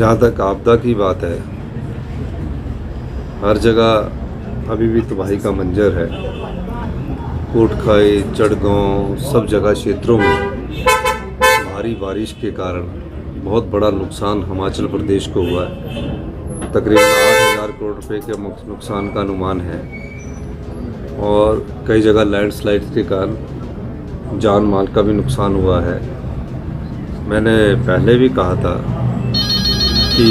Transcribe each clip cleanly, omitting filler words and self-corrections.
जहाँ तक आपदा की बात है, हर जगह अभी भी तबाही का मंजर है। कोटखाई, चढ़गांव, सब जगह क्षेत्रों में भारी बारिश के कारण बहुत बड़ा नुकसान हिमाचल प्रदेश को हुआ है। तकरीबन 8,000 करोड़ रुपए के नुकसान का अनुमान है और कई जगह लैंडस्लाइड के कारण जान माल का भी नुकसान हुआ है। मैंने पहले भी कहा था कि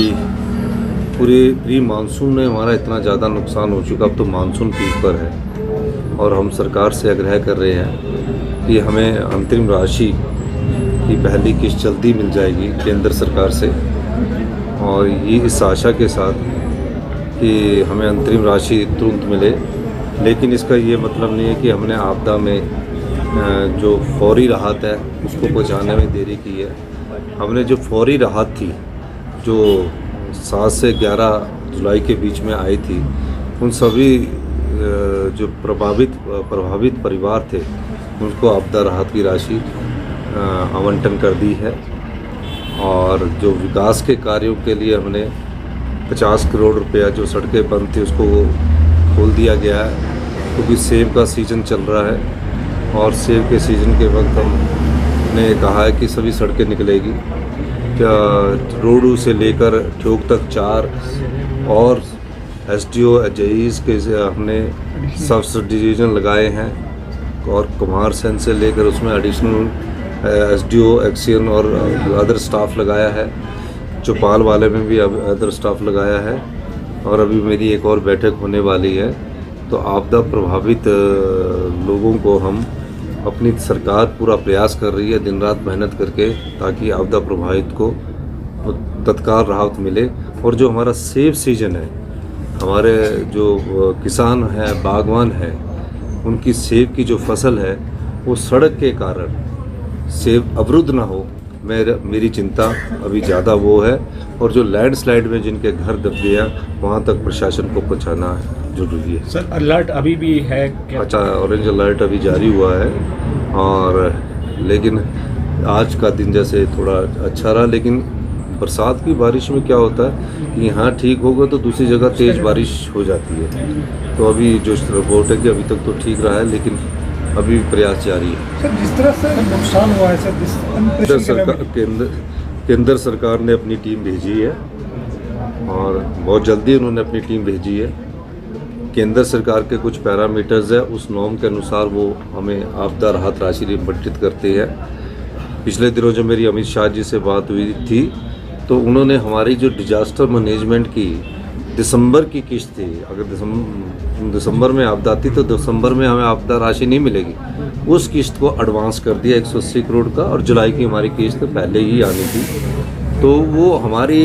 पूरे प्री मानसून में हमारा इतना ज़्यादा नुकसान हो चुका, अब तो मानसून पीक पर है और हम सरकार से आग्रह कर रहे हैं कि हमें अंतरिम राशि की पहली किस्त जल्दी मिल जाएगी केंद्र सरकार से, और ये इस आशा के साथ कि हमें अंतरिम राशि तुरंत मिले। लेकिन इसका ये मतलब नहीं है कि हमने आपदा में जो फौरी राहत है उसको पहुंचाने में देरी की है। हमने जो फौरी राहत थी जो 7 से 11 जुलाई के बीच में आई थी, उन सभी जो प्रभावित परिवार थे उनको आपदा राहत की राशि आवंटन कर दी है। और जो विकास के कार्यों के लिए हमने 50 करोड़ रुपया जो सड़कें बंद थी उसको खोल दिया गया है, क्योंकि सेब का सीज़न चल रहा है और सेब के सीज़न के वक्त हमने कहा है कि सभी सड़कें निकलेगी। रोडू से लेकर ठोक तक 4 और एसडीओ एजेईज के हमने सब डिवीज़न लगाए हैं और कुमार सेन से लेकर उसमें एडिशनल एसडीओ एक्सियन और अदर स्टाफ लगाया है। चौपाल वाले में भी अदर स्टाफ लगाया है और अभी मेरी एक और बैठक होने वाली है। तो आपदा प्रभावित लोगों को हम अपनी सरकार पूरा प्रयास कर रही है दिन रात मेहनत करके, ताकि आपदा प्रभावित को तत्काल राहत मिले। और जो हमारा सेब सीजन है, हमारे जो किसान हैं, बागवान हैं, उनकी सेब की जो फसल है वो सड़क के कारण सेब अवरुद्ध ना हो, मेरी चिंता अभी ज़्यादा वो है। और जो लैंडस्लाइड में जिनके घर दब गया वहाँ तक प्रशासन को पहुँचाना जरूरी है। सर, अलर्ट अभी भी है क्या? अच्छा, ऑरेंज अलर्ट अभी जारी हुआ है, और लेकिन आज का दिन जैसे थोड़ा अच्छा रहा, लेकिन बरसात की बारिश में क्या होता है कि यहाँ ठीक होगा तो दूसरी जगह तेज़ बारिश हो जाती है। तो अभी जो रिपोर्ट है कि अभी तक तो ठीक रहा है, लेकिन अभी प्रयास जारी है। सर, जिस तरह से नुकसान हुआ है सर, केंद्र सरकार ने अपनी टीम भेजी है और बहुत जल्दी उन्होंने अपनी टीम भेजी है। केंद्र सरकार के कुछ पैरामीटर्स है, उस नॉर्म के अनुसार वो हमें आपदा राहत राशि आवंटित करते हैं। पिछले दिनों जो मेरी अमित शाह जी से बात हुई थी तो उन्होंने हमारी जो डिजास्टर मैनेजमेंट की दिसंबर की किस्त थी, अगर दिसंबर में आपदा थी तो दिसंबर में हमें आपदा राशि नहीं मिलेगी, उस किस्त को एडवांस कर दिया 180 करोड़ का, और जुलाई की हमारी किस्त पहले ही आनी थी। तो वो हमारी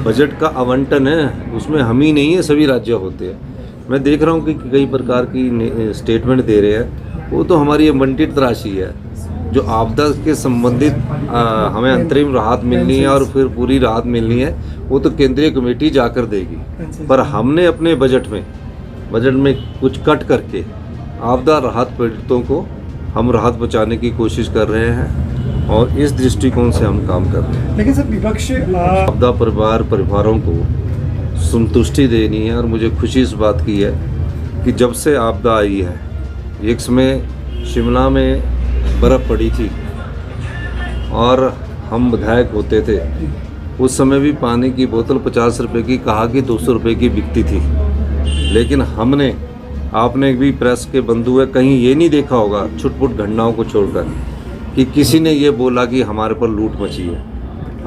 बजट का आवंटन है, उसमें हम ही नहीं है, सभी राज्य होते हैं। मैं देख रहा हूँ कि कई प्रकार की स्टेटमेंट दे रहे हैं, वो तो हमारी आवंटित राशि है। जो आपदा के संबंधित हमें अंतरिम राहत मिलनी है और फिर पूरी राहत मिलनी है, वो तो केंद्रीय कमेटी जाकर देगी। पर हमने अपने बजट में कुछ कट करके आपदा राहत पीड़ितों को हम राहत पहुँचाने की कोशिश कर रहे हैं और इस दृष्टिकोण से हम काम कर रहे हैं। लेकिन सर, विपक्ष आपदा परिवारों को संतुष्टि देनी है, और मुझे खुशी इस बात की है कि जब से आपदा आई है, एक समय शिमला में बर्फ़ पड़ी थी और हम विधायक होते थे, उस समय भी पानी की बोतल 50 रुपए की कहा कि 200 रुपए की बिकती थी। लेकिन आपने भी प्रेस के बंधु है, कहीं ये नहीं देखा होगा छुटपुट घटनाओं को छोड़कर कि किसी ने ये बोला कि हमारे पर लूट मची है।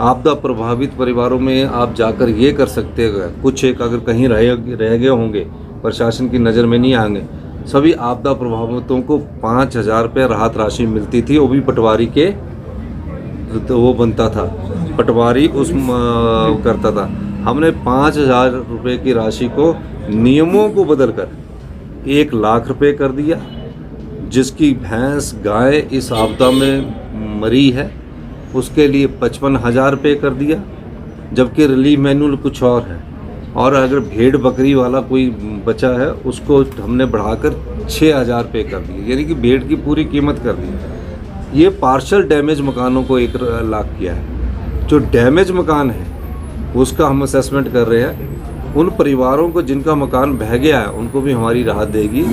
आपदा प्रभावित परिवारों में आप जाकर ये कर सकते हैं, कुछ एक अगर कहीं रह गए होंगे, प्रशासन की नज़र में नहीं आएंगे, सभी आपदा प्रभावितों को 5,000 रुपये राहत राशि मिलती थी। वो भी पटवारी के तो वो बनता था, पटवारी उस करता था। हमने 5,000 रुपये की राशि को नियमों को बदलकर 1 लाख रुपये कर दिया। जिसकी भैंस गाय इस आपदा में मरी है उसके लिए 55,000 रुपये कर दिया, जबकि रिलीफ मैनुअल कुछ और है। और अगर भेड़ बकरी वाला कोई बचा है उसको हमने बढ़ाकर 6,000 रुपये कर दिए, यानी कि भेड़ की पूरी कीमत कर दी। ये पार्शल डैमेज मकानों को 1 लाख किया है। जो डैमेज मकान है उसका हम असेसमेंट कर रहे हैं। उन परिवारों को जिनका मकान बह गया है उनको भी हमारी राहत देगी।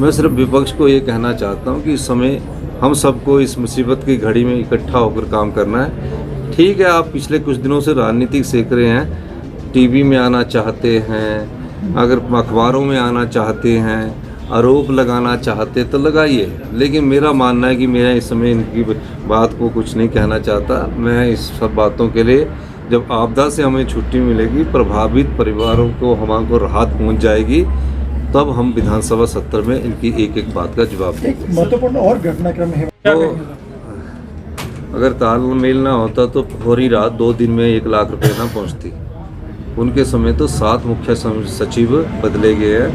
मैं सिर्फ विपक्ष को ये कहना चाहता हूँ कि इस समय हम सबको इस मुसीबत की घड़ी में इकट्ठा होकर काम करना है। ठीक है, आप पिछले कुछ दिनों से राजनीतिक सीख रहे हैं, टीवी में आना चाहते हैं, अगर अखबारों में आना चाहते हैं, आरोप लगाना चाहते तो लगाइए, लेकिन मेरा मानना है कि मैं इस समय इनकी बात को कुछ नहीं कहना चाहता। मैं इस सब बातों के लिए जब आपदा से हमें छुट्टी मिलेगी, प्रभावित परिवारों को हमको राहत पहुंच जाएगी, तब हम विधानसभा सत्र में इनकी एक एक बात का जवाब एक देंगे। महत्वपूर्ण और घटनाक्रम है। तो अगर तालमेल ना होता तो पूरी रात 2 दिन में 1 लाख रुपए ना पहुंचती। उनके समय तो 7 मुख्य सचिव बदले गए हैं।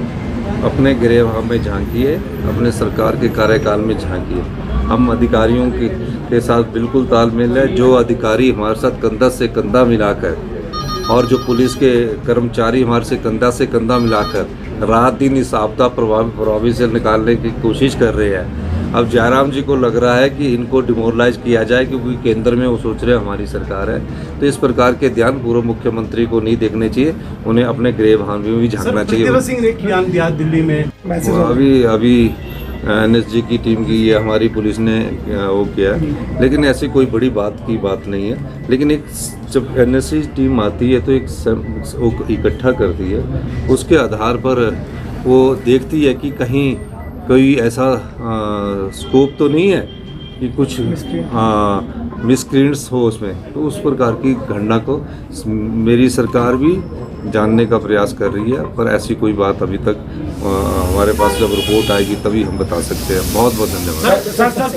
अपने गृह में झांकिए, अपने सरकार के कार्यकाल में झांकिए। हम अधिकारियों के साथ बिल्कुल तालमेल है। जो अधिकारी हमारे साथ कंधा से कंधा मिलाकर और जो पुलिस के कर्मचारी हमारे से कंधा मिलाकर रात दिन इस आपदा प्रभावी से निकालने की कोशिश कर रहे हैं। अब जयराम जी को लग रहा है कि इनको डिमोरलाइज किया जाए क्योंकि केंद्र में वो सोच रहे हैं हमारी सरकार है। तो इस प्रकार के ध्यान पूर्व मुख्यमंत्री को नहीं देखने चाहिए, उन्हें अपने गृह भान में भी झांकना चाहिए। सिंह ने बयान दिया दिल्ली में, अभी NSG की टीम की ये हमारी पुलिस ने वो किया, लेकिन ऐसी कोई बड़ी बात की बात नहीं है। लेकिन एक जब NSG टीम आती है तो एक इकट्ठा करती है, उसके आधार पर वो देखती है कि कहीं कोई ऐसा स्कोप तो नहीं है कि कुछ मिसक्रिएंट्स हो उसमें। तो उस प्रकार की घटना को मेरी सरकार भी जानने का प्रयास कर रही है, पर ऐसी कोई बात अभी तक हमारे पास जब रिपोर्ट आएगी तभी हम बता सकते हैं। बहुत बहुत धन्यवाद।